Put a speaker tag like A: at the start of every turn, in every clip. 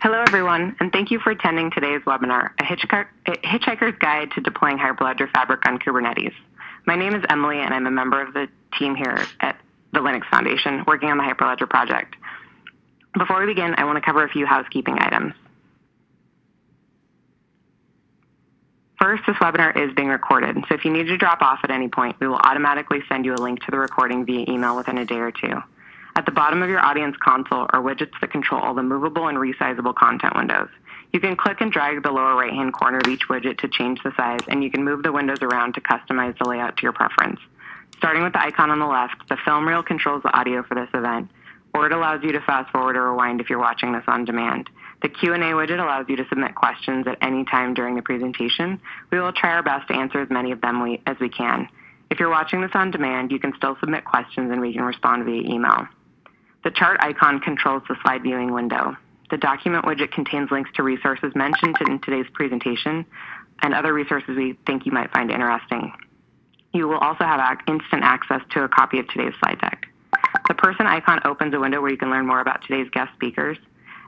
A: Hello, everyone, and thank you for attending today's webinar, A Hitchhiker's Guide to Deploying Hyperledger Fabric on Kubernetes. My name is Emily, and I'm a member of the team here at the Linux Foundation working on the Hyperledger project. Before we begin, I want to cover a few housekeeping items. First, this webinar is being recorded, so if you need to drop off at any point, we will automatically send you a link to the recording via email within a day or two. At the bottom of your audience console are widgets that control the movable and resizable content windows. You can click and drag the lower right-hand corner of each widget to change the size, and you can move the windows around to customize the layout to your preference. Starting with the icon on the left, the film reel controls the audio for this event, or it allows you to fast forward or rewind if you're watching this on demand. The Q&A widget allows you to submit questions at any time during the presentation. We will try our best to answer as many of them as we can. If you're watching this on demand, you can still submit questions and we can respond via email. The chart icon controls the slide viewing window. The document widget contains links to resources mentioned in today's presentation and other resources we think you might find interesting. You will also have instant access to a copy of today's slide deck. The person icon opens a window where you can learn more about today's guest speakers,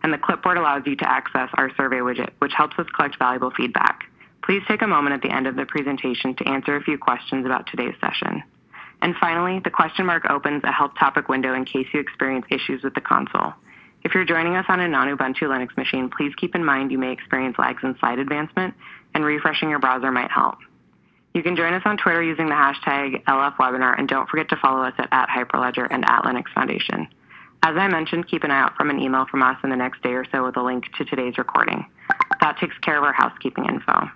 A: and the clipboard allows you to access our survey widget, which helps us collect valuable feedback. Please take a moment at the end of the presentation to answer a few questions about today's session. And finally, the question mark opens a help topic window in case you experience issues with the console. If you're joining us on a non-Ubuntu Linux machine, please keep in mind you may experience lags in slide advancement, and refreshing your browser might help. You can join us on Twitter using the hashtag LFWebinar, and don't forget to follow us at Hyperledger and at Linux Foundation. As I mentioned, keep an eye out from an email from us in the next day or so with a link to today's recording. That takes care of our housekeeping info.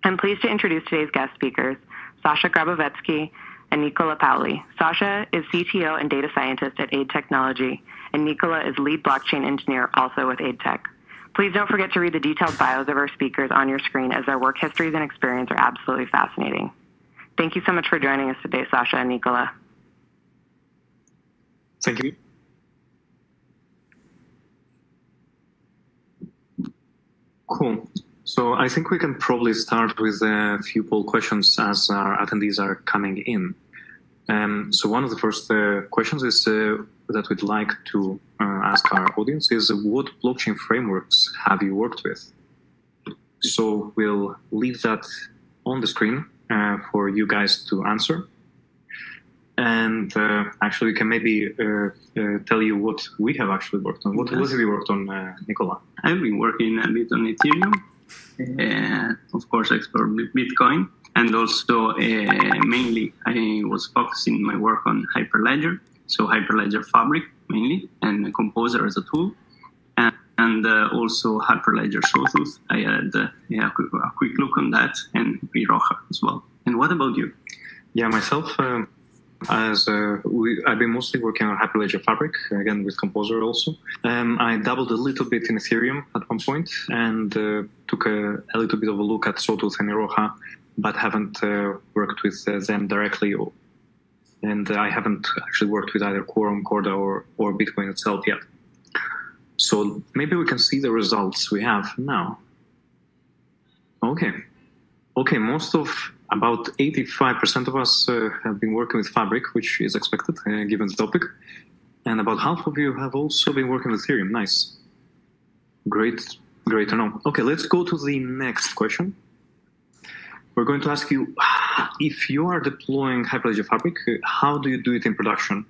A: I'm pleased to introduce today's guest speakers, Sasha Grabovetsky and Nicola Pauli. Sasha is CTO and data scientist at Aid Technology, and Nicola is lead blockchain engineer also with Aid Tech. Please don't forget to read the detailed bios of our speakers on your screen, as their work histories and experience are absolutely fascinating. Thank you so much for joining us today, Sasha and Nicola.
B: Thank you. Cool. So I think we can probably start with a few poll questions as our attendees are coming in. So one of the first questions is that we'd like to ask our audience is, what blockchain frameworks have you worked with? So we'll leave that on the screen for you guys to answer. And actually, we can maybe tell you what we have actually worked on. What have you worked on, Nicola?
C: I've been working a bit on Ethereum. Of course, I explored Bitcoin, and also mainly I was focusing my work on Hyperledger, so Hyperledger Fabric mainly, and Composer as a tool, and also Hyperledger Sawtooth. I had a quick look on that, and Roja as well. And what about you?
B: Yeah, myself, I've been mostly working on Hyperledger Fabric, again with Composer also. I dabbled a little bit in Ethereum at one point, and took a little bit of a look at Sawtooth and Roja, but haven't worked with them directly. And I haven't actually worked with either Quorum, Corda, or Bitcoin itself yet. So maybe we can see the results we have now. Okay, about 85% of us have been working with Fabric, which is expected given the topic. And about half of you have also been working with Ethereum. Nice. Great Great to know. Okay, let's go to the next question. We're going to ask you, if you are deploying Hyperledger Fabric, how do you do it in production?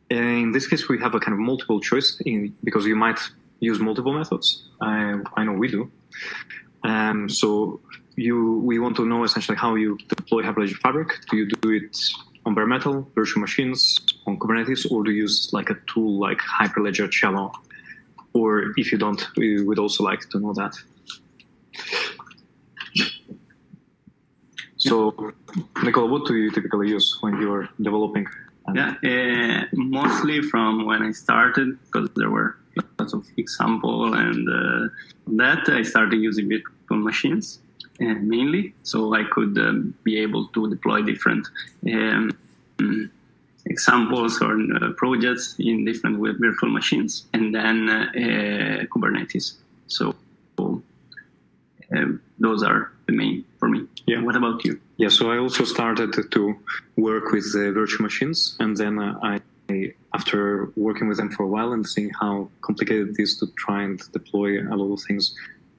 B: In this case, we have a kind of multiple choice because you might use multiple methods. I know we do. So we want to know essentially how you deploy Hyperledger Fabric. Do you do it on bare metal, virtual machines, on Kubernetes, or do you use like a tool like Hyperledger Cello? Or if you don't, we would also like to know that. So, Nicola, what do you typically use when you're developing?
C: Mostly from when I started, because there were lots of examples, and that I started using virtual machines mainly, so I could be able to deploy different examples or projects in different virtual machines, and then Kubernetes. So those are the main for me.
B: Yeah.
C: What about you?
B: Yeah, so I also started to work with virtual machines, and then after working with them for a while and seeing how complicated it is to try and deploy a lot of things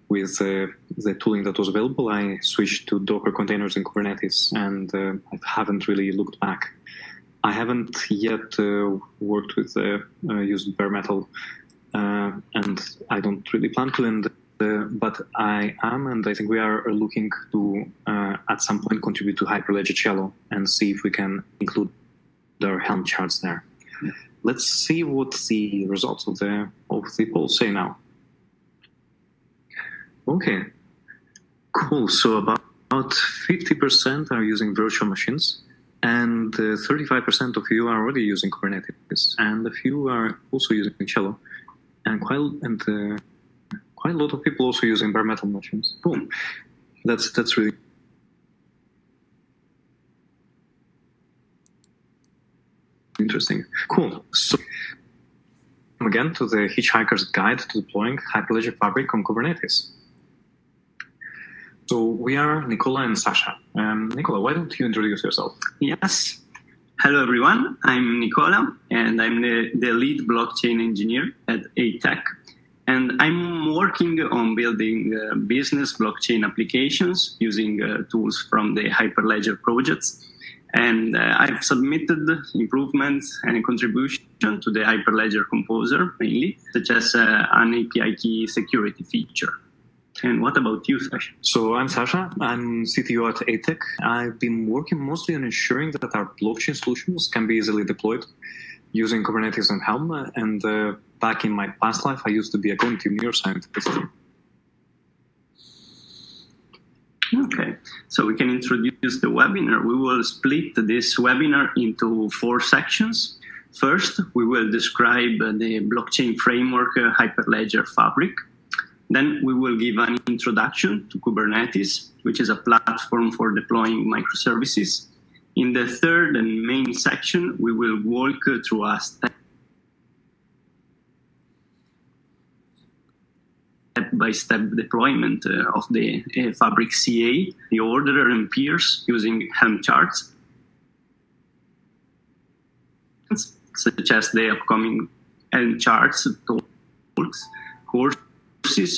B: with the tooling that was available, I switched to Docker containers in Kubernetes, and I haven't really looked back. I haven't yet worked with used bare metal, and I don't really plan to. But I am, and I think we are looking to at some point contribute to Hyperledger Cello and see if we can include their Helm charts there. Yeah. Let's see what the results of the poll say now. Okay, cool. So about 50% are using virtual machines, and 35% of you are already using Kubernetes, and a few are also using Cello, and quite a lot of people also using bare metal machines. Boom. That's really interesting. Cool. So again to the Hitchhiker's Guide to Deploying Hyperledger Fabric on Kubernetes. So we are Nicola and Sasha. Nicola, why don't you introduce yourself?
C: Yes. Hello, everyone. I'm Nicola, and I'm the lead blockchain engineer at ATech. And I'm working on building business blockchain applications using tools from the Hyperledger projects. And I've submitted improvements and contribution to the Hyperledger Composer, mainly, such as an API key security feature. And what about you, Sasha?
B: So I'm Sasha. I'm CTO at ATech. I've been working mostly on ensuring that our blockchain solutions can be easily deployed using Kubernetes and Helm. And back in my past life, I used to be a cognitive neuroscientist.
C: Okay, so we can introduce the webinar. We will split this webinar into 4 sections. First, we will describe the blockchain framework Hyperledger Fabric. Then we will give an introduction to Kubernetes, which is a platform for deploying microservices. In the third and main section, we will walk through a step-by-step deployment of the Fabric CA, the orderer and peers using Helm charts, such as the upcoming Helm charts, talks, courses,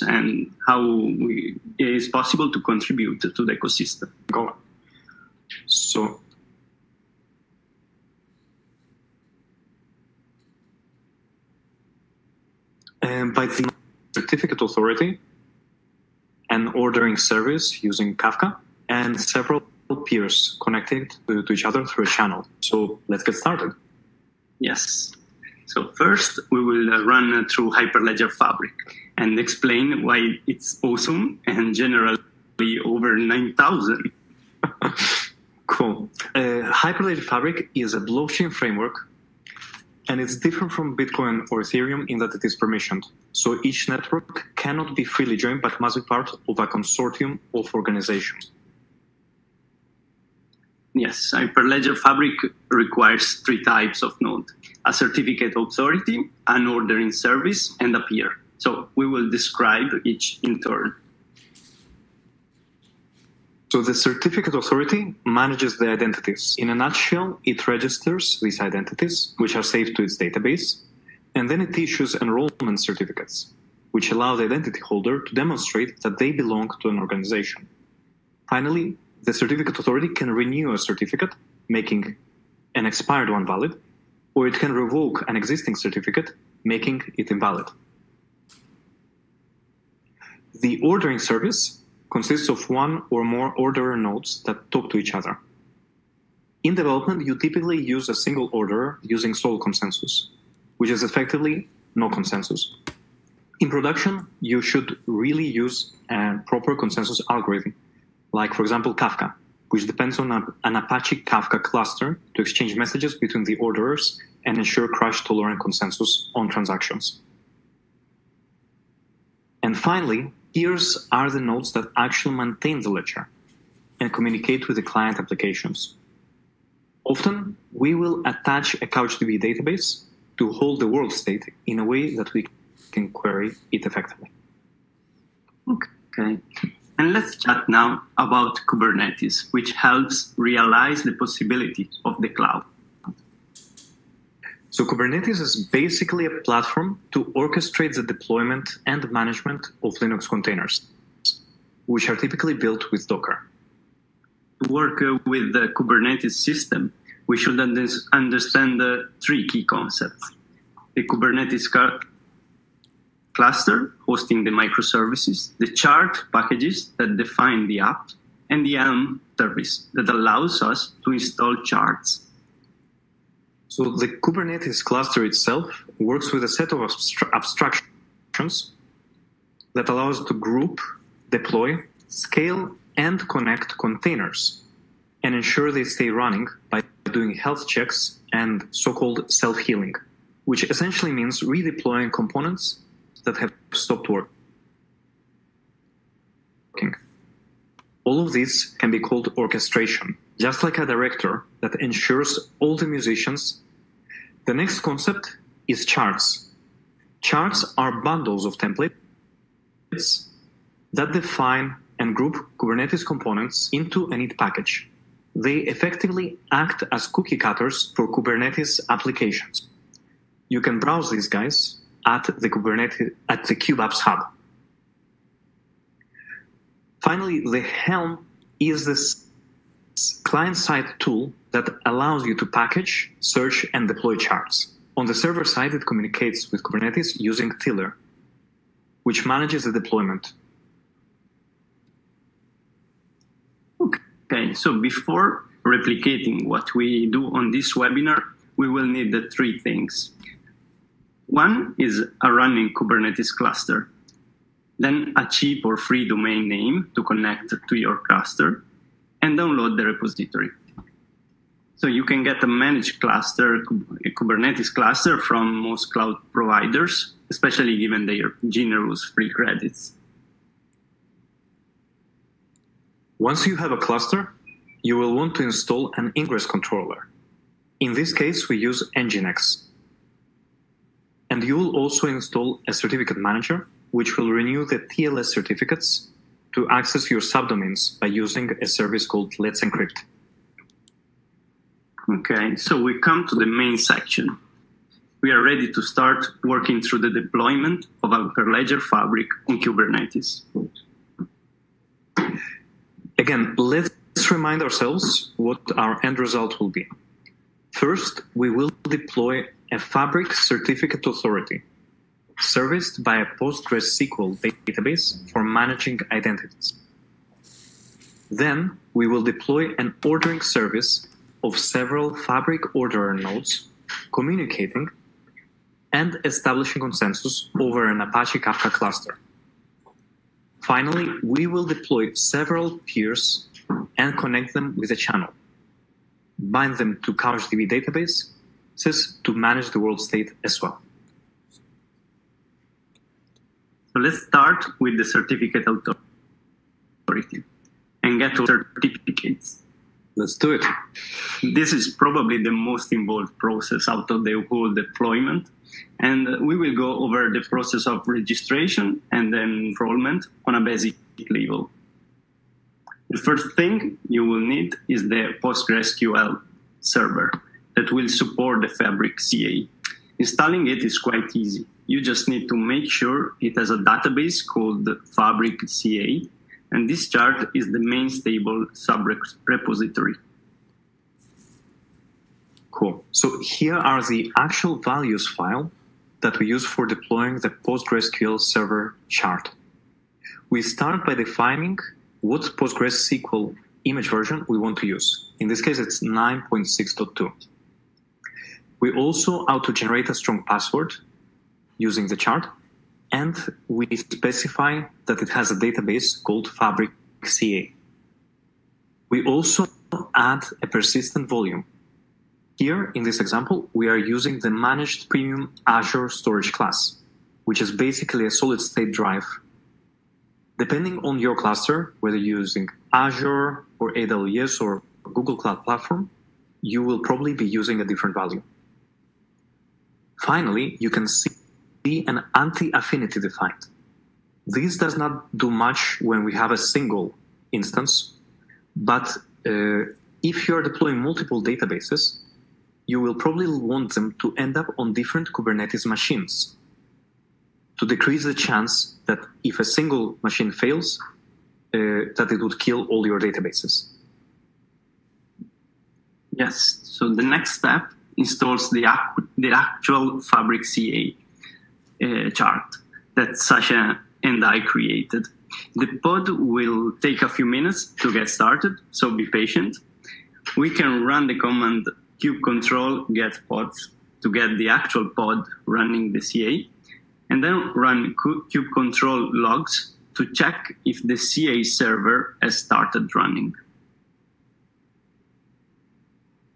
C: and how it is possible to contribute to the ecosystem.
B: Go on. So, by the certificate authority, an ordering service using Kafka, and several peers connected to each other through a channel. So let's get started.
C: Yes. So first, we will run through Hyperledger Fabric and explain why it's awesome and generally over 9,000.
B: Cool. Hyperledger Fabric is a blockchain framework, and it's different from Bitcoin or Ethereum in that it is permissioned. So each network cannot be freely joined, but must be part of a consortium of organizations.
C: Yes, Hyperledger Fabric requires 3 types of node: a certificate authority, an ordering service, and a peer. So we will describe each in turn.
B: So the certificate authority manages the identities. In a nutshell, it registers these identities, which are saved to its database, and then it issues enrollment certificates. which allow the identity holder to demonstrate that they belong to an organization. Finally, the certificate authority can renew a certificate, making an expired one valid, or it can revoke an existing certificate, making it invalid. The ordering service consists of one or more orderer nodes that talk to each other. In development, you typically use a single orderer using sole consensus, which is effectively no consensus. In production, you should really use a proper consensus algorithm, like, for example, Kafka, which depends on an Apache Kafka cluster to exchange messages between the orderers and ensure crash-tolerant consensus on transactions. And finally, peers are the nodes that actually maintain the ledger and communicate with the client applications. Often, we will attach a CouchDB database to hold the world state in a way that we can query it effectively.
C: Okay. And let's chat now about Kubernetes, which helps realize the possibility of the cloud.
B: So Kubernetes is basically a platform to orchestrate the deployment and management of Linux containers, which are typically built with Docker.
C: To work with the Kubernetes system, we should understand the three key concepts. The Kubernetes cluster, hosting the microservices, the chart packages that define the app, and the Helm service that allows us to install charts.
B: So the Kubernetes cluster itself works with a set of abstractions that allows to group, deploy, scale, and connect containers and ensure they stay running by doing health checks and so-called self-healing, which essentially means redeploying components that have stopped working. All of this can be called orchestration, just like a director that ensures all the musicians. The next concept is charts. Charts are bundles of templates that define and group Kubernetes components into a neat package. They effectively act as cookie cutters for Kubernetes applications. You can browse these guys at the KubeApps Hub. Finally, the Helm is this client-side tool that allows you to package, search, and deploy charts. On the server side, it communicates with Kubernetes using Tiller, which manages the deployment.
C: Okay, so before replicating what we do on this webinar, we will need the three things. One is a running Kubernetes cluster, then a cheap or free domain name to connect to your cluster, and download the repository. So you can get a managed cluster, a Kubernetes cluster from most cloud providers, especially given their generous free credits.
B: Once you have a cluster, you will want to install an ingress controller. In this case, we use Nginx. And you will also install a certificate manager, which will renew the TLS certificates to access your subdomains by using a service called Let's Encrypt.
C: Okay, so we come to the main section. We are ready to start working through the deployment of Hyperledger Fabric on Kubernetes.
B: Again, let's remind ourselves what our end result will be. First, we will deploy a Fabric certificate authority serviced by a PostgreSQL database for managing identities. Then we will deploy an ordering service of several Fabric orderer nodes communicating and establishing consensus over an Apache Kafka cluster. Finally, we will deploy several peers and connect them with a channel, bind them to CouchDB databases to manage the world state as well.
C: So let's start with the certificate authority and get to certificates.
B: Let's do it.
C: This is probably the most involved process out of the whole deployment. And we will go over the process of registration and enrollment on a basic level. The first thing you will need is the PostgreSQL server that will support the Fabric CA. Installing it is quite easy. you just need to make sure it has a database called Fabric CA, and this chart is the main stable sub-repository.
B: Cool. So here are the actual values file that we use for deploying the PostgreSQL server chart. We start by defining what PostgreSQL image version we want to use. In this case, it's 9.6.2. We also auto-generate a strong password using the chart, and we specify that it has a database called Fabric CA. We also add a persistent volume. Here, in this example, we are using the Managed Premium Azure Storage class, which is basically a solid-state drive. Depending on your cluster, whether you're using Azure or AWS or Google Cloud Platform, you will probably be using a different value. Finally, you can see an anti-affinity defined. This does not do much when we have a single instance, but if you're deploying multiple databases, you will probably want them to end up on different Kubernetes machines to decrease the chance that if a single machine fails, that it would kill all your databases.
C: Yes, so the next step installs the actual Fabric CA chart that Sasha and I created. The pod will take a few minutes to get started, so be patient. We can run the command kubectl get pods to get the actual pod running the CA, and then run kubectl logs to check if the CA server has started running.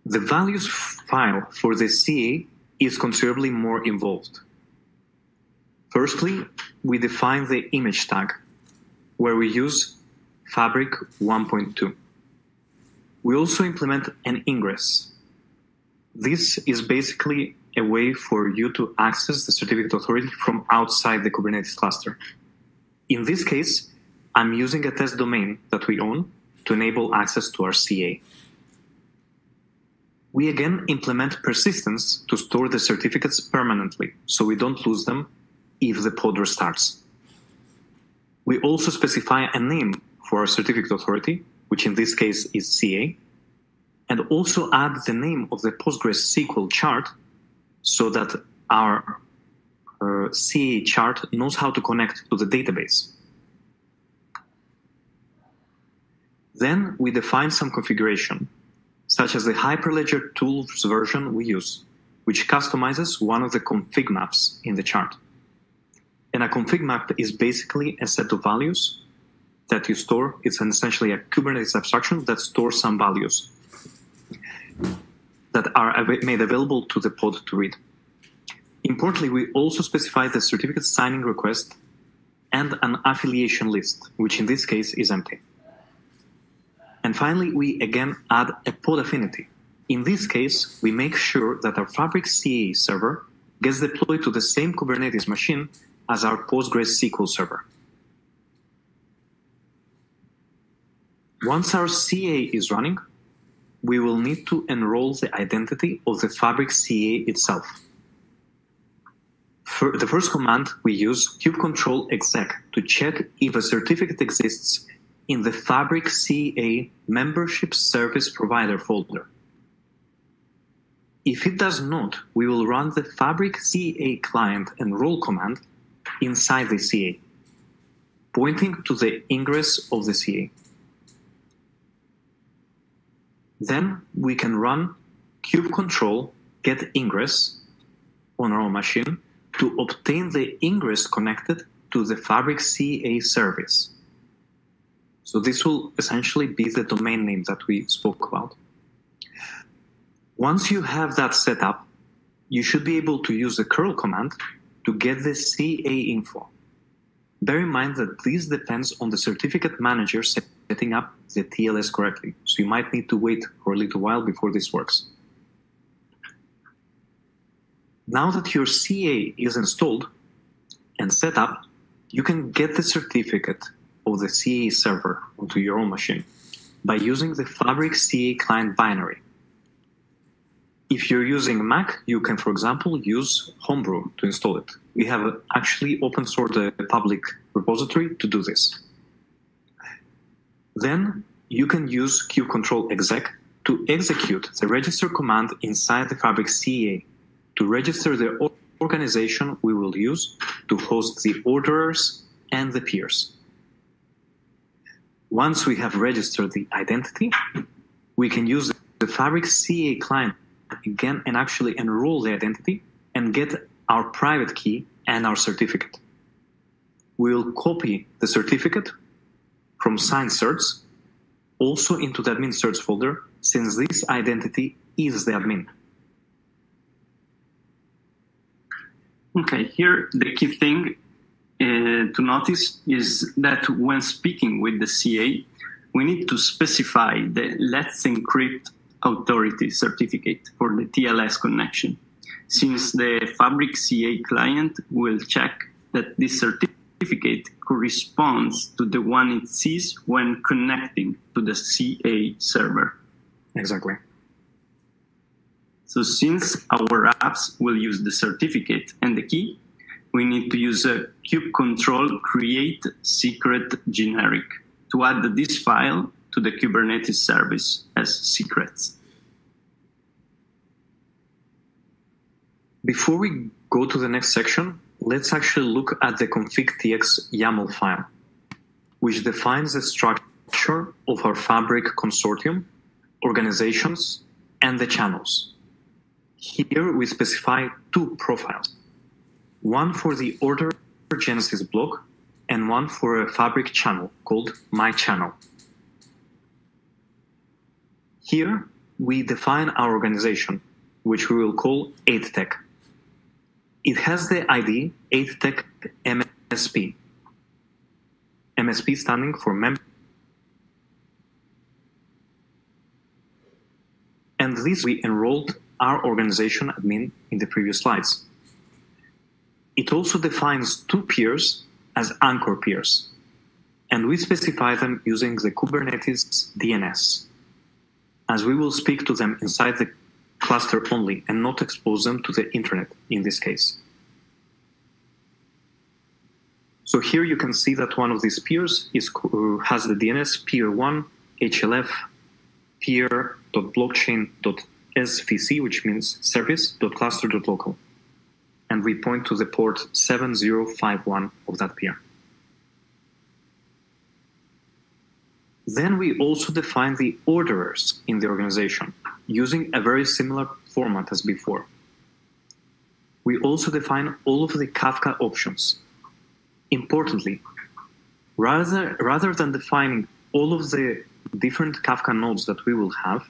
B: The values file for the CA is considerably more involved. Firstly, we define the image tag, where we use Fabric 1.2. We also implement an ingress. This is basically a way for you to access the certificate authority from outside the Kubernetes cluster. In this case, I'm using a test domain that we own to enable access to our CA. We again implement persistence to store the certificates permanently, so we don't lose them if the pod restarts. We also specify a name for our certificate authority, which in this case is CA, and also add the name of the PostgreSQL chart so that our CA chart knows how to connect to the database. Then we define some configuration, such as the Hyperledger tools version we use, which customizes one of the config maps in the chart. And a config map is basically a set of values that you store. It's essentially a Kubernetes abstraction that stores some values that are made available to the pod to read. Importantly, we also specify the certificate signing request and an affiliation list, which in this case is empty. And finally, we again add a pod affinity. In this case, we make sure that our Fabric CA server gets deployed to the same Kubernetes machine as our PostgreSQL server. Once our CA is running, we will need to enroll the identity of the Fabric CA itself. For the first command, we use kubectl exec to check if a certificate exists in the Fabric CA membership service provider folder. If it does not, we will run the Fabric CA client enroll command inside the CA, pointing to the ingress of the CA. Then we can run kubectl get ingress on our own machine to obtain the ingress connected to the Fabric CA service. So this will essentially be the domain name that we spoke about. Once you have that set up, you should be able to use the curl command to get the CA info. Bear in mind that this depends on the certificate manager setting up the TLS correctly, so you might need to wait for a little while before this works. Now that your CA is installed and set up, you can get the certificate of the CA server onto your own machine by using the Fabric CA client binary. If you're using Mac, you can, for example, use Homebrew to install it. We have actually open sourced a public repository to do this. Then you can use kubectl exec to execute the register command inside the Fabric CA to register the organization we will use to host the orderers and the peers. Once we have registered the identity, we can use the Fabric CA client again and actually enroll the identity and get our private key and our certificate. We'll copy the certificate from signed certs also into the admin certs folder, since this identity is the admin.
C: Okay, here the key thing to notice is that when speaking with the CA, we need to specify the Let's Encrypt authority certificate for the TLS connection, since the Fabric CA client will check that this certificate corresponds to the one it sees when connecting to the CA server.
B: Exactly.
C: So since our apps will use the certificate and the key, we need to use a kubectl create secret generic to add this file to the Kubernetes service as secrets.
B: Before we go to the next section, let's actually look at the config.tx YAML file, which defines the structure of our Fabric consortium, organizations, and the channels. Here we specify two profiles, one for the order Genesis block and one for a Fabric channel called My Channel. Here we define our organization, which we will call 8tech. It has the ID 8tech MSP. MSP standing for member. And this we enrolled our organization admin in the previous slides. It also defines two peers as anchor peers, and we specify them using the Kubernetes DNS, as we will speak to them inside the cluster only and not expose them to the internet in this case. So here you can see that one of these peers has the DNS peer1 HLF peer.blockchain.svc, which means service.cluster.local. And we point to the port 7051 of that peer. Then we also define the orderers in the organization using a very similar format as before. We also define all of the Kafka options. Importantly, rather than defining all of the different Kafka nodes that we will have,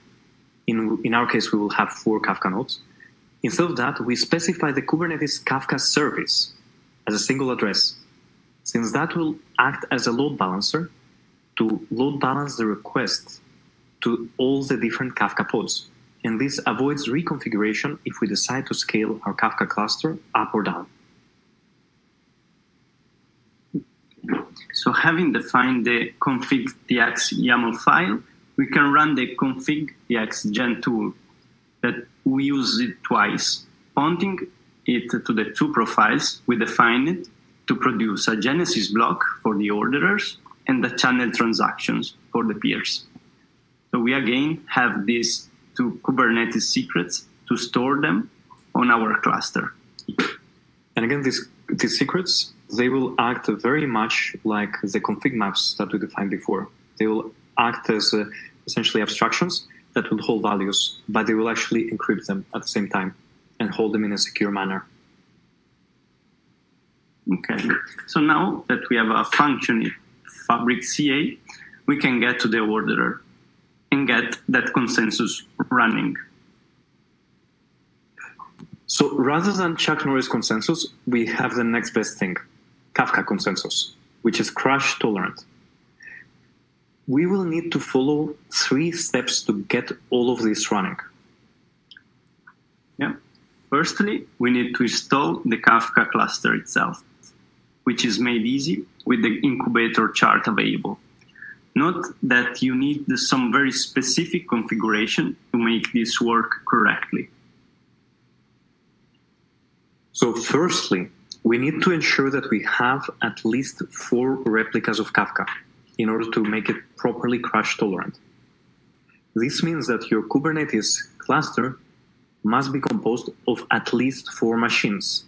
B: in our case we will have 4 Kafka nodes, instead of that we specify the Kubernetes Kafka service as a single address, since that will act as a load balancer to load balance the requests to all the different Kafka pods. And this avoids reconfiguration if we decide to scale our Kafka cluster up or down.
C: So having defined the config.tx YAML file, we can run the config.tx gen tool that we use it twice. Pointing it to the two profiles, we define it to produce a Genesis block for the orderers and the channel transactions for the peers. So we again have these two Kubernetes secrets to store them on our cluster.
B: And again, these secrets, they will act very much like the config maps that we defined before. They will act as essentially abstractions that will hold values, but they will actually encrypt them at the same time and hold them in a secure manner.
C: Okay, so now that we have a functioning Fabric CA, we can get to the orderer and get that consensus running.
B: So rather than Chuck Norris consensus, we have the next best thing, Kafka consensus, which is crash tolerant. We will need to follow 3 steps to get all of this running.
C: Yeah. Firstly, we need to install the Kafka cluster itself, which is made easy with the incubator chart available. Note that you need some very specific configuration to make this work correctly.
B: So firstly, we need to ensure that we have at least 4 replicas of Kafka in order to make it properly crash tolerant. This means that your Kubernetes cluster must be composed of at least 4 machines.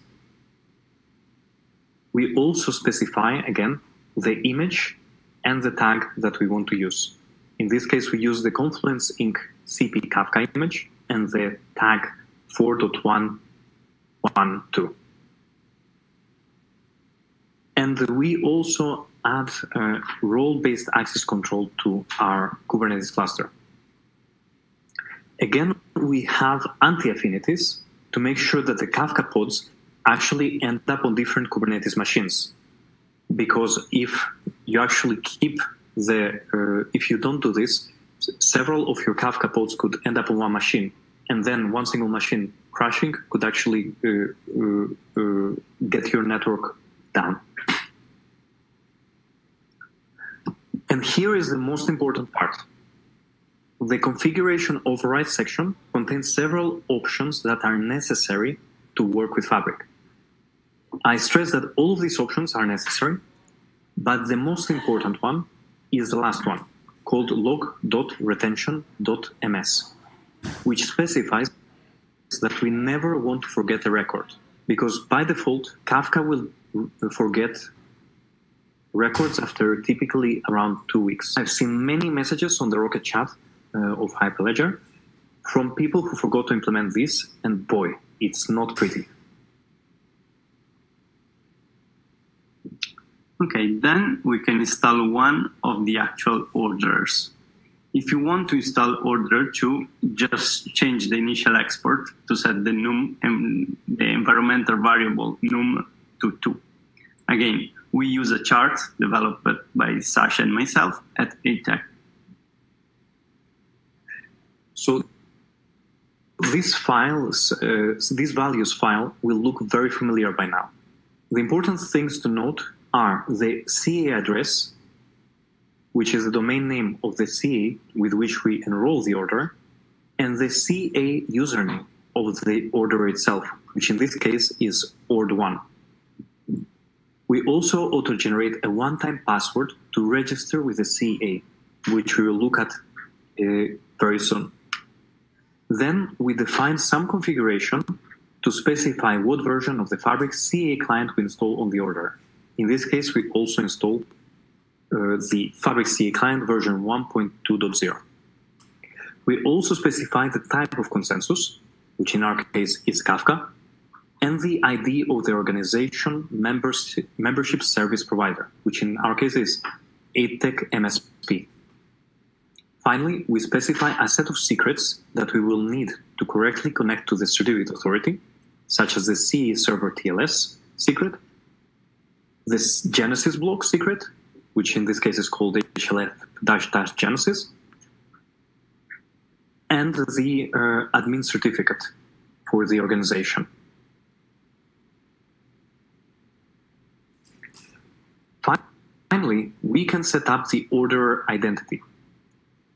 B: We also specify, again, the image and the tag that we want to use. In this case, we use the Confluence Inc. CP Kafka image and the tag 4.112. And we also add role-based access control to our Kubernetes cluster. Again, we have anti-affinities to make sure that the Kafka pods actually end up on different Kubernetes machines. Because if you actually keep if you don't do this, several of your Kafka pods could end up on one machine, and then one single machine crashing could actually get your network down. And here is the most important part. The configuration override section contains several options that are necessary to work with Fabric. I stress that all of these options are necessary, but the most important one is the last one, called log.retention.ms, which specifies that we never want to forget a record, because by default, Kafka will forget records after typically around 2 weeks. I've seen many messages on the Rocket chat of Hyperledger from people who forgot to implement this, and boy, it's not pretty.
C: Okay, then we can install one of the actual orders. If you want to install order 2, just change the initial export to set the num and the environmental variable num to 2. Again, we use a chart developed by Sasha and myself at HitchhikerTech.
B: So this values file will look very familiar by now. The important things to note are the CA address, which is the domain name of the CA with which we enroll the order, and the CA username of the order itself, which in this case is ord1. We also auto-generate a one-time password to register with the CA, which we will look at very soon. Then we define some configuration to specify what version of the Fabric CA client we install on the order. In this case, we also install the Fabric CA client version 1.2.0. We also specify the type of consensus, which in our case is Kafka, and the ID of the organization membership service provider, which in our case is HitchhikerTech MSP. Finally, we specify a set of secrets that we will need to correctly connect to the certificate authority, such as the CA server TLS secret, this Genesis block secret, which in this case is called HLF-Genesis, and the admin certificate for the organization. Finally, we can set up the order identity.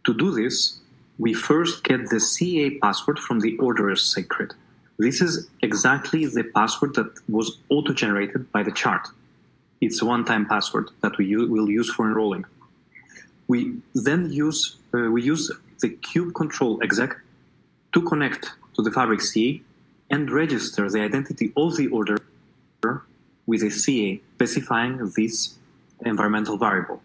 B: To do this, we first get the CA password from the orderer's secret. This is exactly the password that was auto-generated by the chart. It's a one-time password that we will use for enrolling. We then use the kube control exec to connect to the Fabric CA and register the identity of the order with a CA specifying this environmental variable.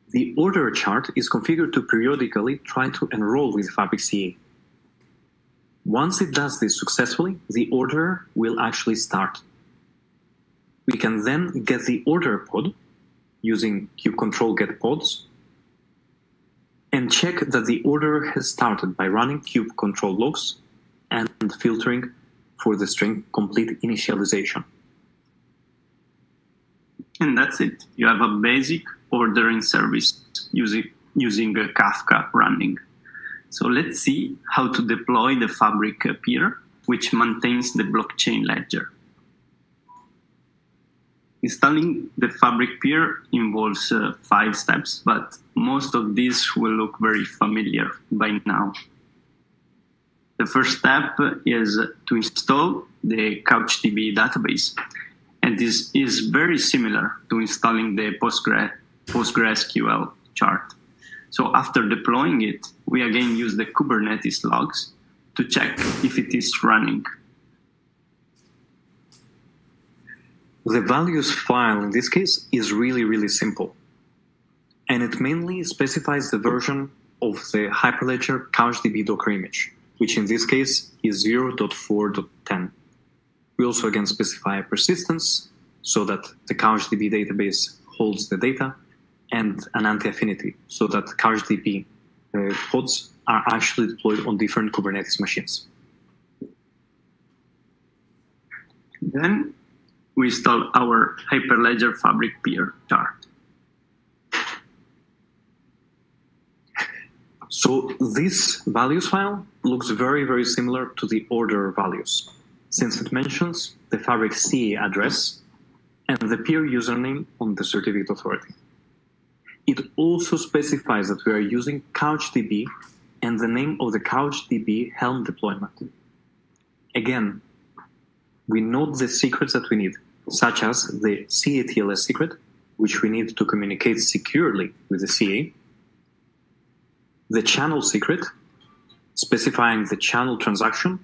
B: The order chart is configured to periodically try to enroll with Fabric CA. Once it does this successfully, the order will actually start. We can then get the order pod using kube control get pods and check that the order has started by running kube control logs and filtering for the string complete initialization.
C: And that's it. You have a basic ordering service using a Kafka running. So let's see how to deploy the Fabric peer, which maintains the blockchain ledger. Installing the Fabric peer involves 5 steps, but most of these will look very familiar by now. The first step is to install the CouchDB database. And this is very similar to installing the PostgreSQL chart. So after deploying it, we again use the Kubernetes logs to check if it is running.
B: The values file in this case is really, really simple. And it mainly specifies the version of the Hyperledger CouchDB Docker image, which in this case is 0.4.10. We also again specify a persistence so that the CouchDB database holds the data, and an anti-affinity so that CouchDB pods are actually deployed on different Kubernetes machines.
C: Then we install our Hyperledger Fabric peer chart.
B: So this values file looks very, very similar to the order values, since it mentions the Fabric CA address and the peer username on the certificate authority. It also specifies that we are using CouchDB and the name of the CouchDB Helm deployment. Again, we note the secrets that we need, such as the CA-TLS secret, which we need to communicate securely with the CA, the channel secret, specifying the channel transaction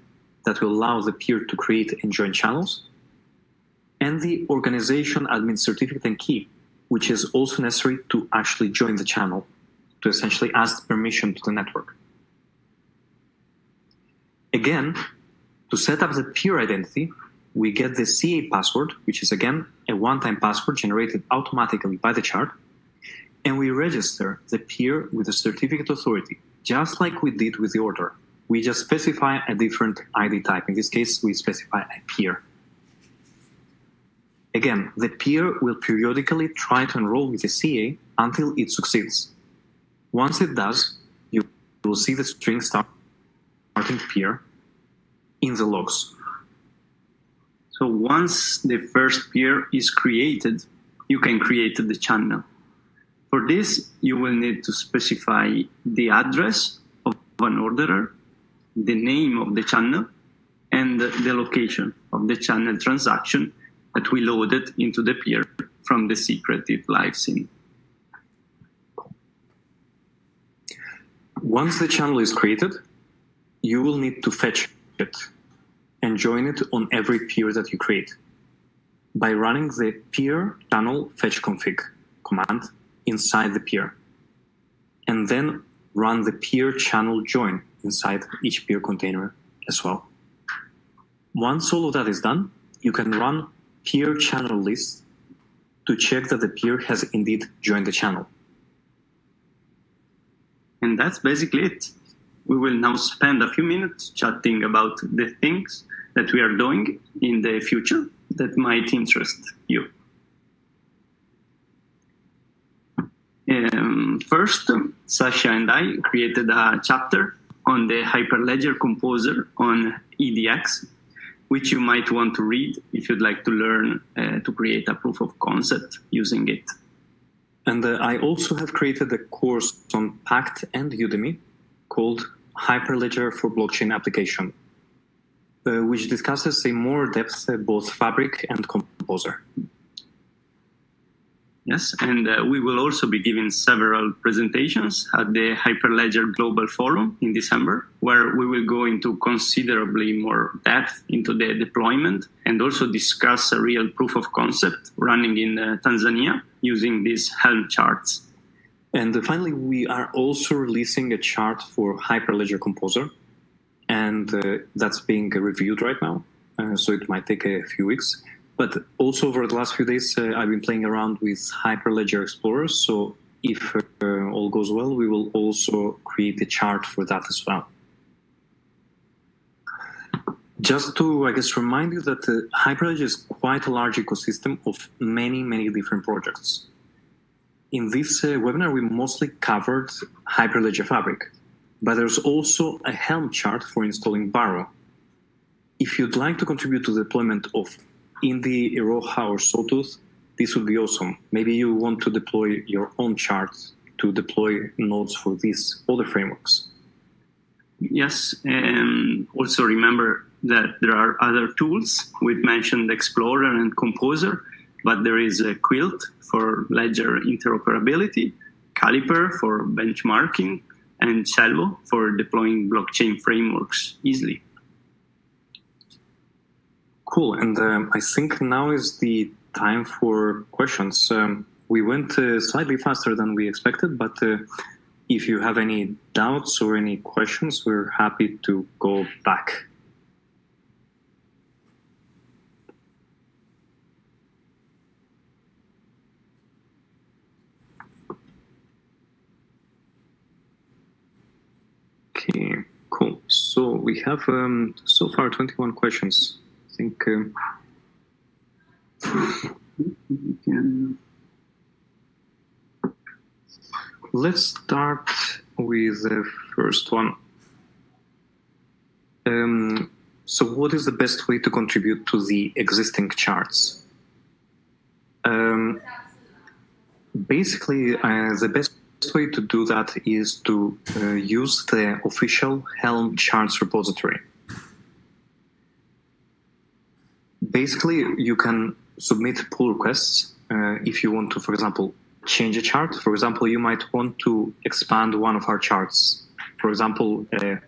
B: that will allow the peer to create and join channels, and the organization admin certificate and key, which is also necessary to actually join the channel, to essentially ask permission to the network. Again, to set up the peer identity, we get the CA password, which is again a one-time password generated automatically by the chart, and we register the peer with the certificate authority, just like we did with the order. We just specify a different ID type. In this case, we specify a peer. Again, the peer will periodically try to enroll with the CA until it succeeds. Once it does, you will see the string starting peer in the logs.
C: So once the first peer is created, you can create the channel. For this, you will need to specify the address of an orderer, the name of the channel, and the location of the channel transaction that we loaded into the peer from the secret it lives in.
B: Once the channel is created, you will need to fetch it and join it on every peer that you create by running the peer channel fetch config command inside the peer, and then run the peer channel join inside each peer container as well. Once all of that is done, you can run peer channel list to check that the peer has indeed joined the channel.
C: And that's basically it. We will now spend a few minutes chatting about the things that we are doing in the future that might interest you. First, Sasha and I created a chapter on the Hyperledger Composer on EDX, which you might want to read if you'd like to learn to create a proof of concept using it.
B: And I also have created a course on Pact and Udemy called Hyperledger for Blockchain Application, which discusses in more depth both Fabric and Composer.
C: Yes, and we will also be giving several presentations at the Hyperledger Global Forum in December, where we will go into considerably more depth into the deployment and also discuss a real proof of concept running in Tanzania using these Helm charts.
B: And finally, we are also releasing a chart for Hyperledger Composer, and that's being reviewed right now, so it might take a few weeks. But also over the last few days, I've been playing around with Hyperledger Explorer, so if all goes well, we will also create a chart for that as well. Just to, I guess, remind you that Hyperledger is quite a large ecosystem of many, many different projects. In this webinar, we mostly covered Hyperledger Fabric, but there's also a Helm chart for installing Barrow. If you'd like to contribute to the deployment of Indy, Iroha, or Sawtooth, this would be awesome. Maybe you want to deploy your own chart to deploy nodes for these other frameworks.
C: Yes, and also remember that there are other tools. We've mentioned Explorer and Composer, but there is a Quilt for ledger interoperability, Caliper for benchmarking, and Celvo for deploying blockchain frameworks easily.
B: Cool, and I think now is the time for questions. We went slightly faster than we expected, but if you have any doubts or any questions, we're happy to go back. Okay, cool. So we have so far 21 questions. I think let's start with the first one. So what is the best way to contribute to the existing charts? Basically, the best way to do that is to use the official Helm charts repository. Basically, you can submit pull requests if you want to, for example, change a chart. For example, you might want to expand one of our charts. For example, a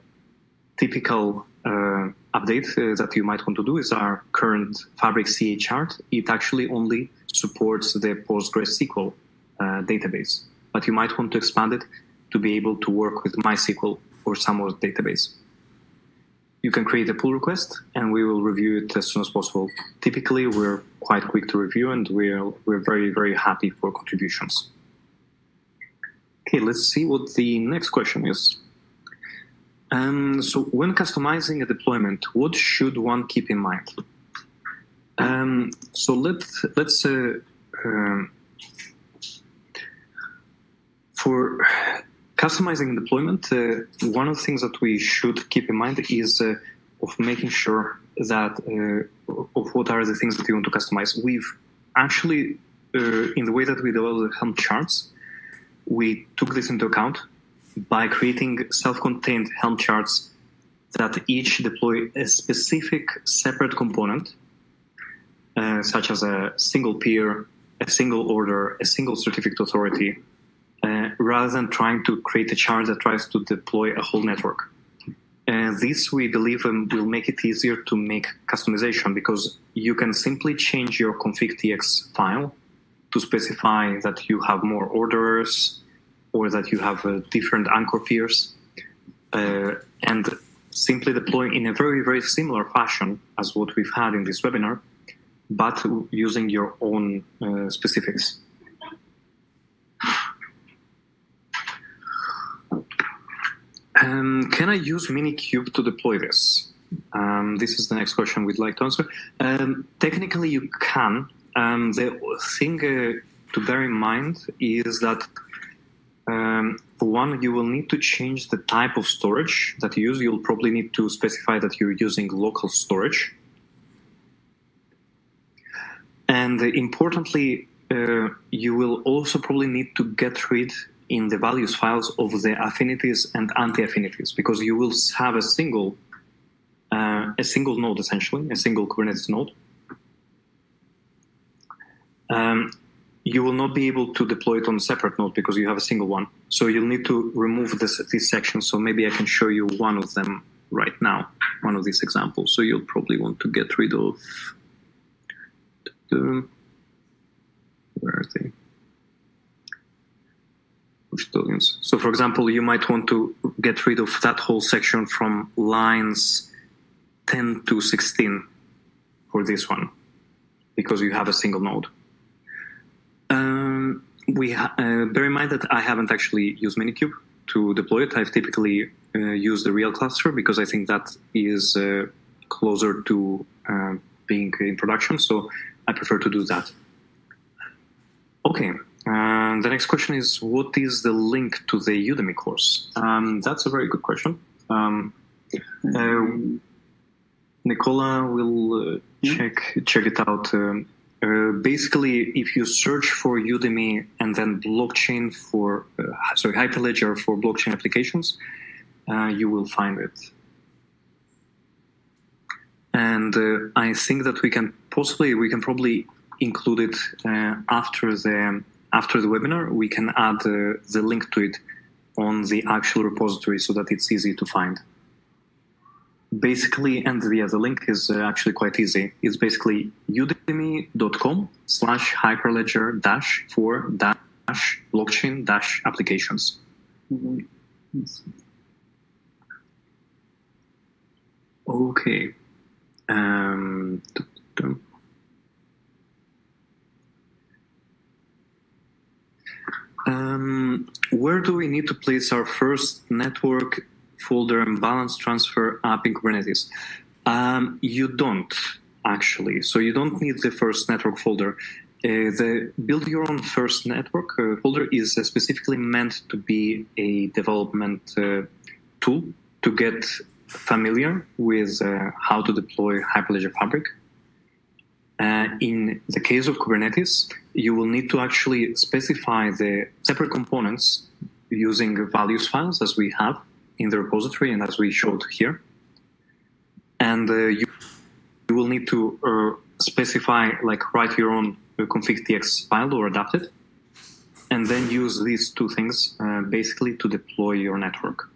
B: typical update that you might want to do is our current Fabric CA chart. It actually only supports the PostgreSQL database, but you might want to expand it to be able to work with MySQL or some other database. You can create a pull request, and we will review it as soon as possible. Typically, we're quite quick to review, and we're very, very happy for contributions. Okay, let's see what the next question is. So when customizing a deployment, what should one keep in mind? So let's for customizing deployment, one of the things that we should keep in mind is of making sure that of what are the things that you want to customize. We've actually, in the way that we develop the Helm charts, we took this into account by creating self-contained Helm charts that each deploy a specific separate component, such as a single peer, a single order, a single certificate authority, rather than trying to create a chart that tries to deploy a whole network. This, we believe, will make it easier to make customization, because you can simply change your config.tx file to specify that you have more orders or that you have different anchor peers, and simply deploy in a very, very similar fashion as what we've had in this webinar, but using your own specifics. Can I use Minikube to deploy this? This is the next question we'd like to answer. Technically, you can. The thing to bear in mind is that, for one, you will need to change the type of storage that you use. You'll probably need to specify that you're using local storage. And importantly, you will also probably need to get rid in the values files of the affinities and anti-affinities, because you will have a single node, essentially, a single Kubernetes node. You will not be able to deploy it on a separate node because you have a single one. So you'll need to remove this section. So maybe I can show you one of them right now, one of these examples. So you'll probably want to get rid of, where are they? Custodians. So for example, you might want to get rid of that whole section from lines 10 to 16 for this one, because you have a single node. Bear in mind that I haven't actually used Minikube to deploy it. I've typically used the real cluster because I think that is closer to being in production, so I prefer to do that. Okay. The next question is, what is the link to the Udemy course? That's a very good question. Nicola will check it out. Basically, if you search for Udemy and then blockchain for, Hyperledger for blockchain applications, you will find it. And I think that we can probably include it after the webinar. We can add the link to it on the actual repository so that it's easy to find. Basically, and the link is actually quite easy. It's basically udemy.com/hyperledger-for-blockchain-applications. Okay. Where do we need to place our first network folder and balance transfer app in Kubernetes? You don't, actually. So you don't need the first network folder. The build your own first network folder is specifically meant to be a development tool to get familiar with how to deploy Hyperledger Fabric. In the case of Kubernetes, you will need to actually specify the separate components using values files as we have in the repository and as we showed here. And you will need to specify, like write your own config.txt file or adapt it, and then use these two things basically to deploy your network.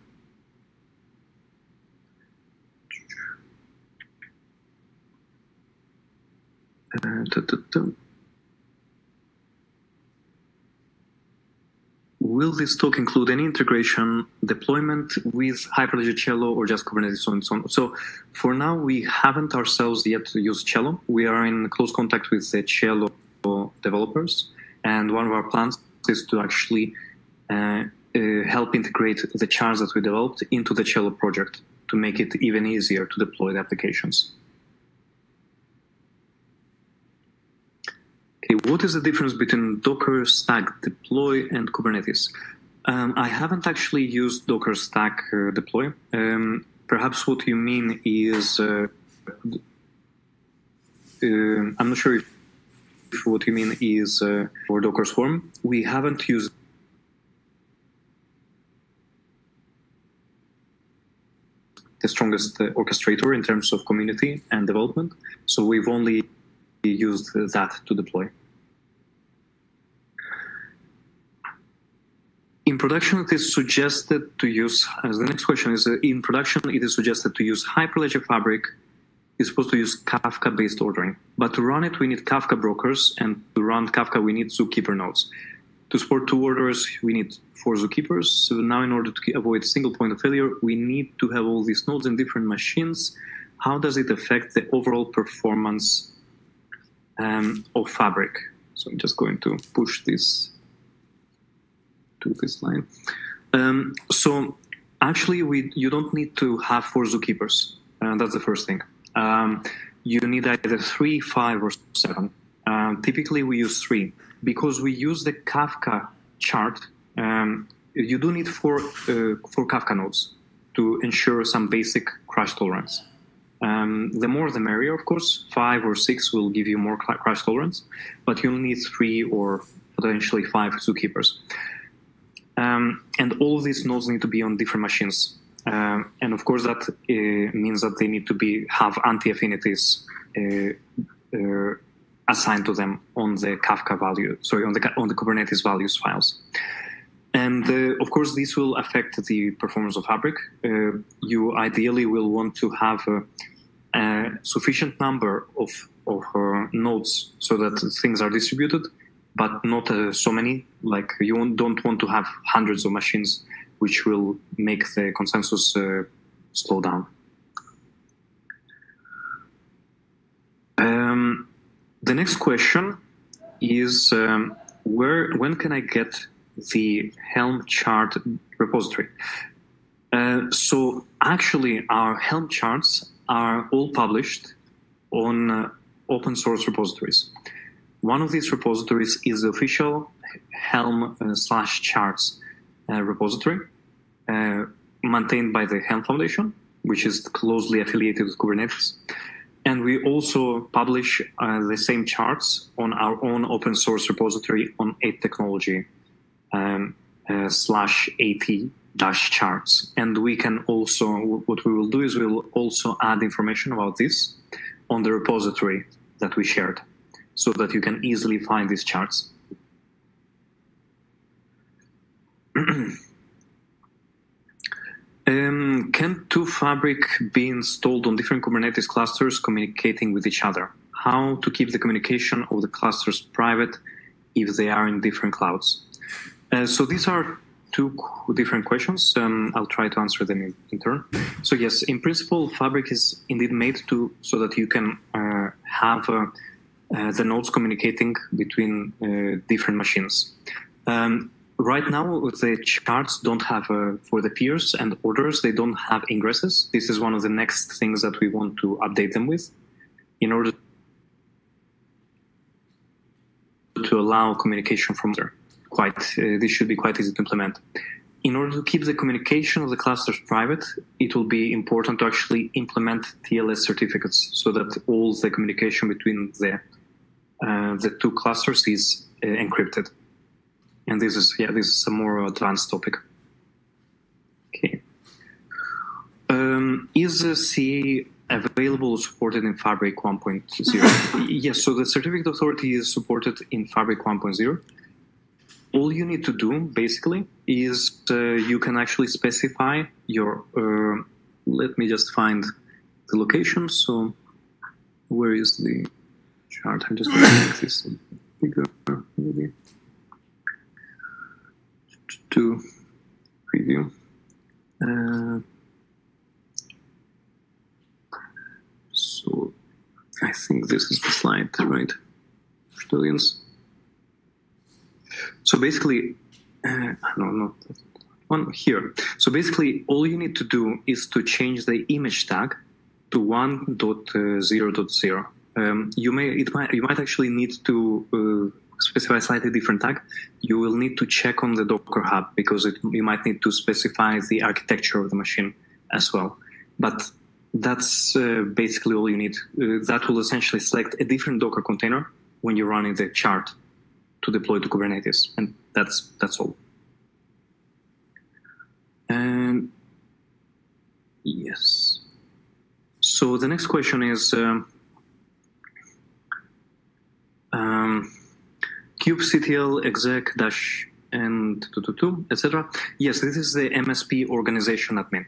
B: Will this talk include any integration deployment with Hyperledger Cello or just Kubernetes and so on? So for now, we haven't ourselves yet used Cello. We are in close contact with the Cello developers, and one of our plans is to actually help integrate the charts that we developed into the Cello project to make it even easier to deploy the applications. Okay, what is the difference between Docker Stack Deploy and Kubernetes? I haven't actually used Docker Stack Deploy. Perhaps what you mean is, I'm not sure if what you mean is for Docker Swarm. We haven't used the strongest orchestrator in terms of community and development, so we've only used that to deploy. In production, it is suggested to use, as the next question is, in production, it is suggested to use Hyperledger Fabric. It's supposed to use Kafka-based ordering. But to run it, we need Kafka brokers, and to run Kafka, we need Zookeeper nodes. To support 2 orders, we need 4 Zookeepers. So now in order to avoid single point of failure, we need to have all these nodes in different machines. How does it affect the overall performance of Fabric? So I'm just going to push this to this line. So actually, you don't need to have 4 Zookeepers. That's the first thing. You need either 3, 5, or 7. Typically, we use 3 because we use the Kafka chart. You do need 4 Kafka nodes to ensure some basic crash tolerance. The more the merrier, of course. 5 or 6 will give you more crash tolerance, but you'll need 3 or potentially 5 Zookeepers. And all of these nodes need to be on different machines. And of course, that means that they need to have anti-affinities assigned to them on the Kafka value, sorry, on the Kubernetes values files. And of course, this will affect the performance of Fabric. You ideally will want to have a sufficient number of nodes so that things are distributed, but not so many. Like you don't want to have hundreds of machines, which will make the consensus slow down. The next question is when can I get the Helm chart repository? So actually, our Helm charts are all published on open source repositories. One of these repositories is the official Helm/charts repository maintained by the Helm Foundation, which is closely affiliated with Kubernetes. And we also publish the same charts on our own open source repository on 8technology /AT dash charts. And we can also, what we will do is we will also add information about this on the repository that we shared so that you can easily find these charts. Can two Fabric be installed on different Kubernetes clusters communicating with each other? How to keep the communication of the clusters private if they are in different clouds? So these are two different questions. I'll try to answer them in turn. So yes, in principle, Fabric is indeed made so that you can have the nodes communicating between different machines. Right now, the charts don't have, for the peers and orders, they don't have ingresses. This is one of the next things that we want to update them with in order to allow communication from there. This should be quite easy to implement. In order to keep the communication of the clusters private, it will be important to actually implement TLS certificates so that all the communication between the two clusters is encrypted. And this is a more advanced topic. Okay. Is the CA available supported in Fabric 1.0? Yes, so the certificate authority is supported in Fabric 1.0. All you need to do, basically, is you can actually specify your, let me just find the location. So where is the chart? I'm just going to make this bigger, maybe. To preview. So I think this is the slide, right? Custodians. So basically, no, not that one here. So basically, all you need to do is to change the image tag to 1.0.0. You might actually need to specify a slightly different tag. You will need to check on the Docker Hub because you might need to specify the architecture of the machine as well. But that's basically all you need. That will essentially select a different Docker container when you're running the chart to deploy to Kubernetes, and that's all. And yes. So the next question is. kubectl exec dash and etc. Yes, this is the MSP organization admin.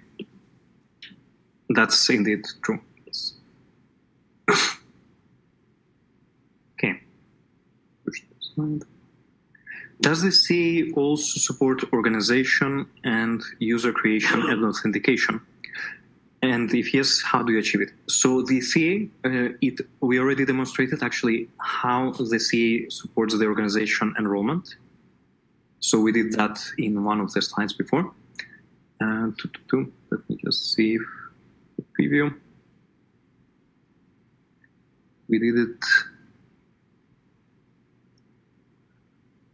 B: That's indeed true. Yes. Okay. Does the CA also support organization and user creation and authentication? And if yes, how do you achieve it? So the CA, we already demonstrated actually how the CA supports the organization enrollment. So we did that in one of the slides before. Let me just see the preview. We did it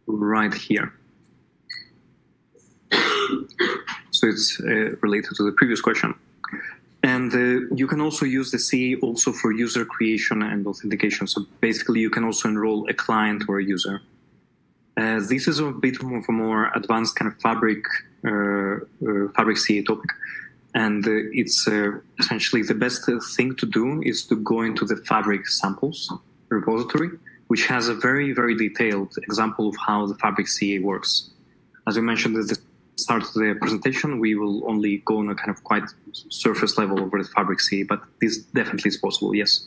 B: right here. So it's related to the previous question. And you can also use the CA also for user creation and authentication. So basically, you can also enroll a client or a user. This is a bit of a more advanced kind of Fabric CA topic. And it's essentially the best thing to do is to go into the Fabric samples repository, which has a very, very detailed example of how the Fabric CA works. As we mentioned at the start of the presentation, we will only go on a kind of quite surface level over the Fabric CA, but this definitely is possible, yes.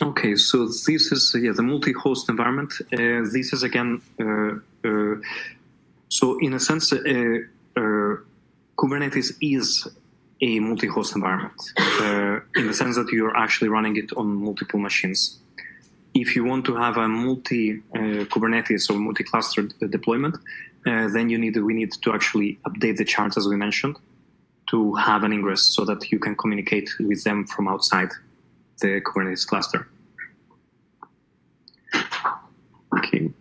B: Okay, so this is the multi-host environment. This is again, so in a sense, Kubernetes is a multi-host environment in the sense that you're actually running it on multiple machines. If you want to have a multi-Kubernetes or multi-cluster deployment, then we need to actually update the charts, as we mentioned, to have an ingress so that you can communicate with them from outside the Kubernetes cluster. Okay.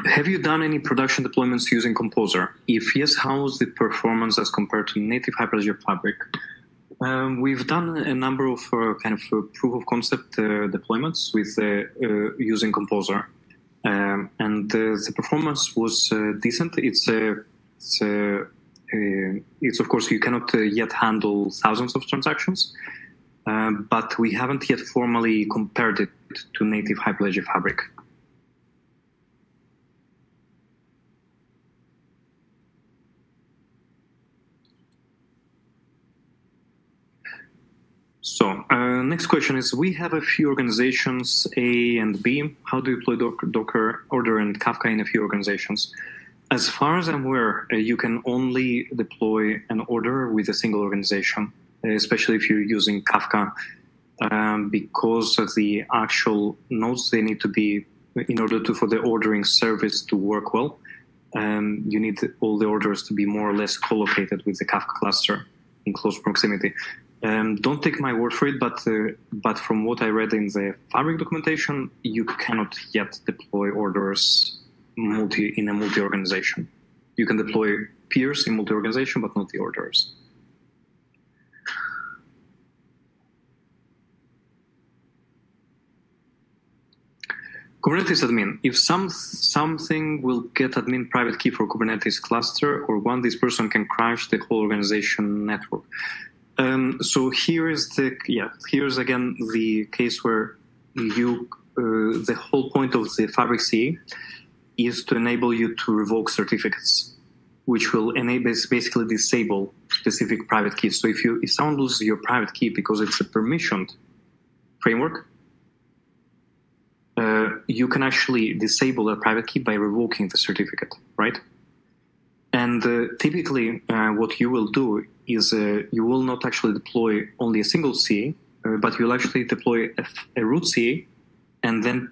B: Have you done any production deployments using Composer? If yes, how is the performance as compared to native Hyperledger Fabric? We've done a number of proof of concept deployments with using Composer, and the performance was decent. It's of course you cannot yet handle thousands of transactions, but we haven't yet formally compared it to native Hyperledger Fabric. So next question is, we have a few organizations, A and B. How do you deploy Docker, Order, and Kafka in a few organizations? As far as I'm aware, you can only deploy an order with a single organization, especially if you're using Kafka, because of the actual nodes, they need to be, in order for the ordering service to work well, you need all the orders to be more or less co-located with the Kafka cluster in close proximity. Don't take my word for it, but from what I read in the Fabric documentation, you cannot yet deploy orders in a multi-organization. You can deploy peers in multi-organization, but not the orders. Kubernetes admin. If something will get admin private key for Kubernetes cluster, or this person can crash the whole organization network. So here's again the case where the whole point of the Fabric CA is to enable you to revoke certificates, which will basically disable specific private keys. So if someone loses your private key because it's a permissioned framework, you can actually disable that private key by revoking the certificate, right? And typically, what you will do is you will not actually deploy only a single CA, but you'll actually deploy a root CA, and then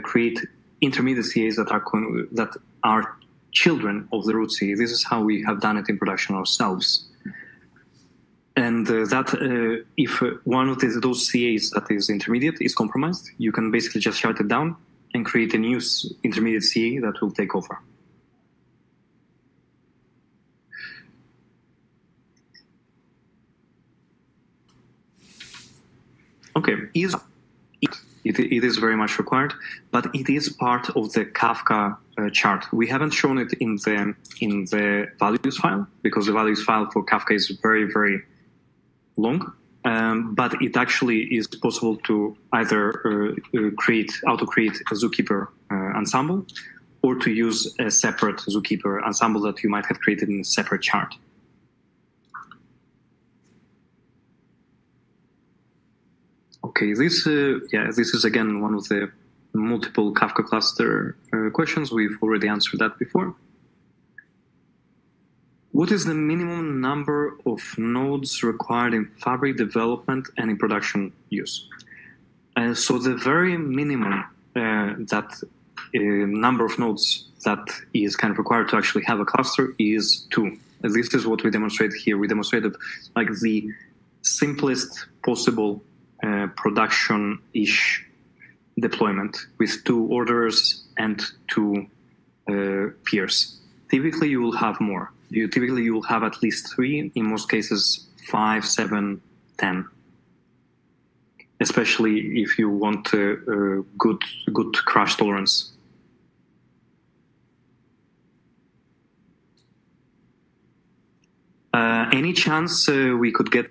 B: create intermediate CAs that are children of the root CA. This is how we have done it in production ourselves. And if one of those CAs that is intermediate is compromised, you can basically just shut it down and create a new intermediate CA that will take over. Okay, it is very much required, but it is part of the Kafka chart. We haven't shown it in the values file, because the values file for Kafka is very, very long. But it actually is possible to either auto-create a Zookeeper ensemble, or to use a separate Zookeeper ensemble that you might have created in a separate chart. Okay, this is again one of the multiple Kafka cluster questions. We've already answered that before. What is the minimum number of nodes required in Fabric development and in production use? So the very minimum number of nodes that is kind of required to actually have a cluster is 2. This is what we demonstrated here. We demonstrated like the simplest possible production-ish deployment with 2 orders and 2 peers. Typically, you will have more. You will have at least 3, in most cases 5, 7, 10. Especially if you want good crash tolerance. Any chance we could get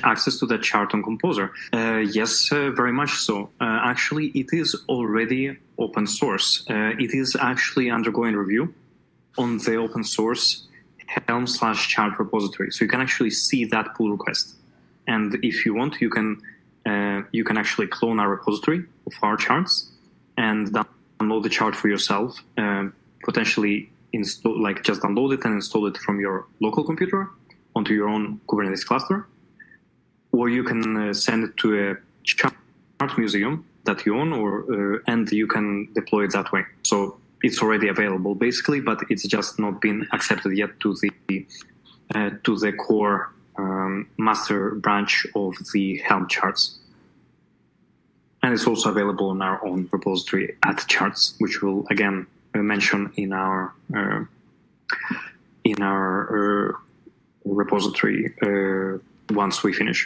B: access to that chart on Composer? Yes, very much so. Actually, it is already open source. It is actually undergoing review on the open source Helm/chart repository. So you can actually see that pull request. And if you want, you can actually clone our repository of our charts and download the chart for yourself. Potentially install, just download it and install it from your local computer onto your own Kubernetes cluster. Or you can send it to a chart museum that you own, and you can deploy it that way. So it's already available, basically, but it's just not been accepted yet to the core master branch of the Helm charts. And it's also available on our own repository at charts, which we'll again mention in our repository once we finish.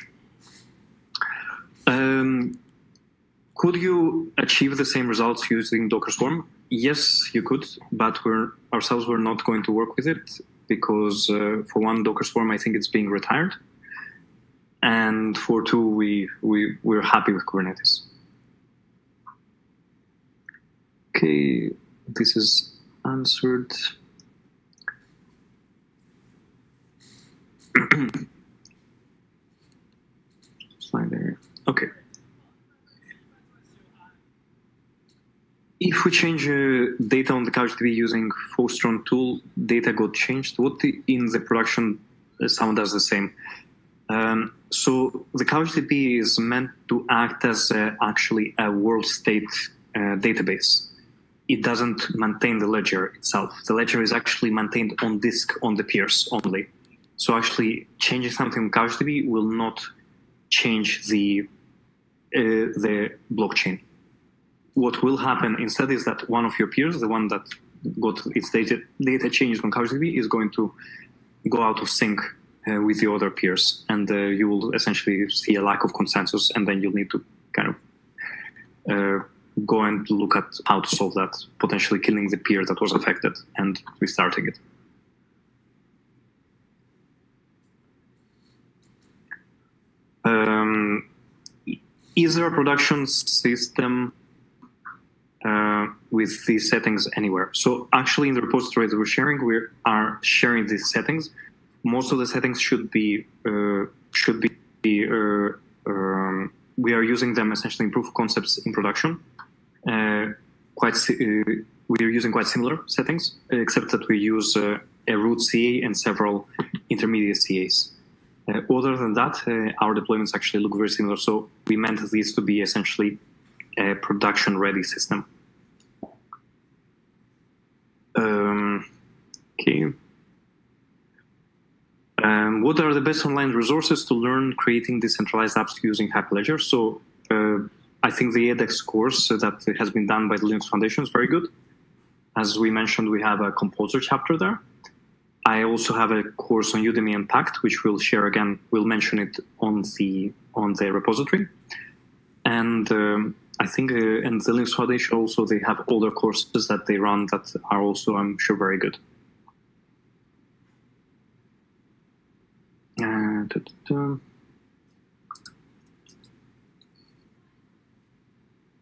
B: Could you achieve the same results using Docker Swarm? Yes, you could, but we're not going to work with it because for one, Docker Swarm, I think it's being retired. And for two, we're happy with Kubernetes. Okay, this is answered. Slide there. Okay. If we change data on the CouchDB using Fortran tool, data got changed. In the production sound does the same. So the CouchDB is meant to act as actually a world state database. It doesn't maintain the ledger itself. The ledger is actually maintained on disk on the peers only. So actually changing something in CouchDB will not change the blockchain. What will happen instead is that one of your peers, the one that got its data changed on CouchDB, is going to go out of sync with the other peers, and you will essentially see a lack of consensus, and then you'll need to kind of go and look at how to solve that, potentially killing the peer that was affected and restarting it. Is there a production system with these settings anywhere? So actually in the repository that we're sharing, we are sharing these settings. Most of the settings should be we are using them essentially in proof of concepts in production. We are using quite similar settings, except that we use a root CA and several intermediate CAs. Other than that, our deployments actually look very similar. So we meant these to be essentially a production-ready system. Okay. What are the best online resources to learn creating decentralized apps using Hyperledger? So I think the edX course that has been done by the Linux Foundation is very good. As we mentioned, we have a Composer chapter there. I also have a course on Udemy Unpacked, which we'll share again. We'll mention it on the repository. And I think and the Linux Foundation also, they have older courses that they run that are also, I'm sure, very good.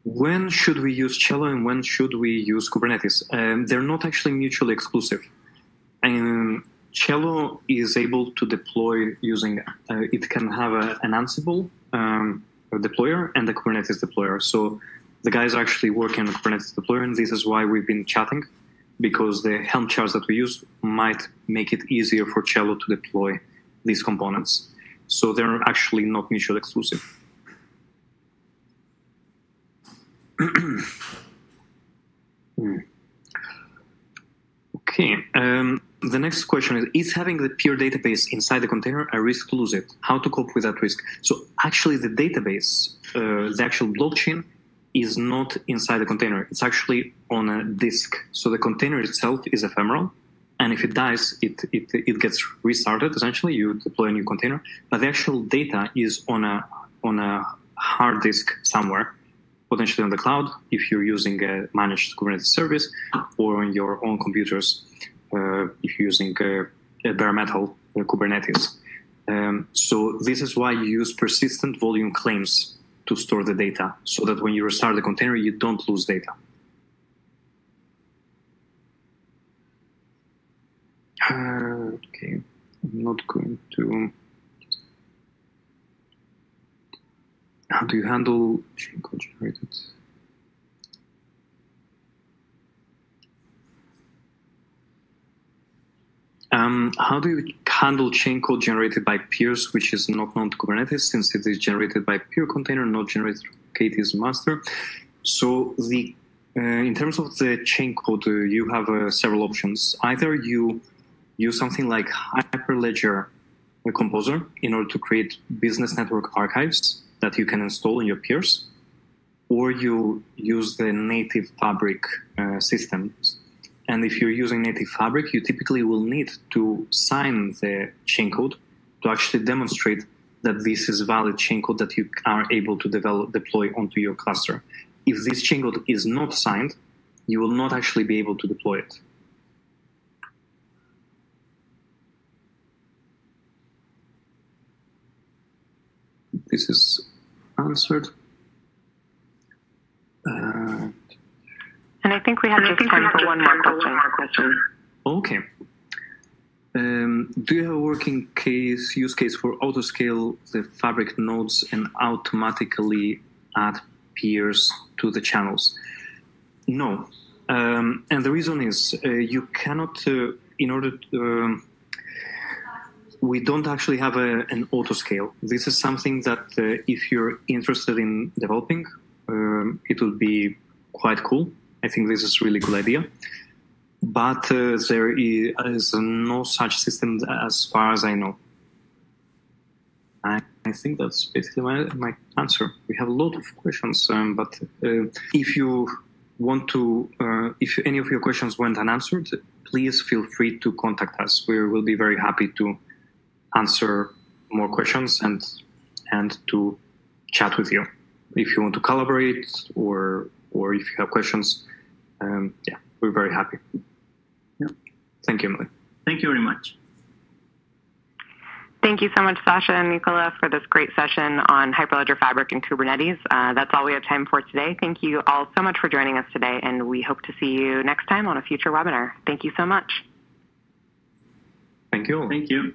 B: When should we use Cello and when should we use Kubernetes? They're not actually mutually exclusive. Cello is able to deploy using, it can have an Ansible deployer and a Kubernetes deployer. So the guys are actually working on a Kubernetes deployer, and this is why we've been chatting, because the Helm charts that we use might make it easier for Cello to deploy these components. So they're actually not mutually exclusive. Okay. The next question is having the peer database inside the container a risk to lose it? How to cope with that risk? So actually the database, the actual blockchain, is not inside the container. It's actually on a disk. So the container itself is ephemeral. And if it dies, it gets restarted, essentially. You deploy a new container. But the actual data is on a hard disk somewhere, potentially on the cloud, if you're using a managed Kubernetes service, or on your own computers, if you're using a bare metal Kubernetes. So this is why you use persistent volume claims to store the data, so that when you restart the container, you don't lose data. Okay, I'm not going to. How do you handle chain code generated? How do you handle chain code generated by peers, which is not known to Kubernetes, since it is generated by peer container, not generated by KT's master? So in terms of the chain code, you have several options. Either you use something like Hyperledger Composer in order to create business network archives that you can install in your peers, or you use the native Fabric systems. And if you're using native Fabric, you typically will need to sign the chain code to actually demonstrate that this is valid chain code that you are able to deploy onto your cluster. If this chain code is not signed, you will not actually be able to deploy it. This is answered.
A: And I think we have just time for one more question.
B: Okay. Do you have a working use case for autoscale the Fabric nodes and automatically add peers to the channels? No. And the reason is you cannot, in order to, we don't actually have an autoscale. This is something that if you're interested in developing, it will be quite cool. I think this is a really good idea. But there is no such system as far as I know. I think that's basically my answer. We have a lot of questions, but if you want to, if any of your questions went unanswered, please feel free to contact us. We will be very happy to answer more questions and to chat with you. If you want to collaborate or if you have questions, yeah, we're very happy.
C: Yeah.
B: Thank you, Emily.
C: Thank you very much.
A: Thank you so much, Sasha and Nicola, for this great session on Hyperledger Fabric and Kubernetes. That's all we have time for today. Thank you all so much for joining us today, and we hope to see you next time on a future webinar. Thank you so much.
B: Thank you.
C: Thank you.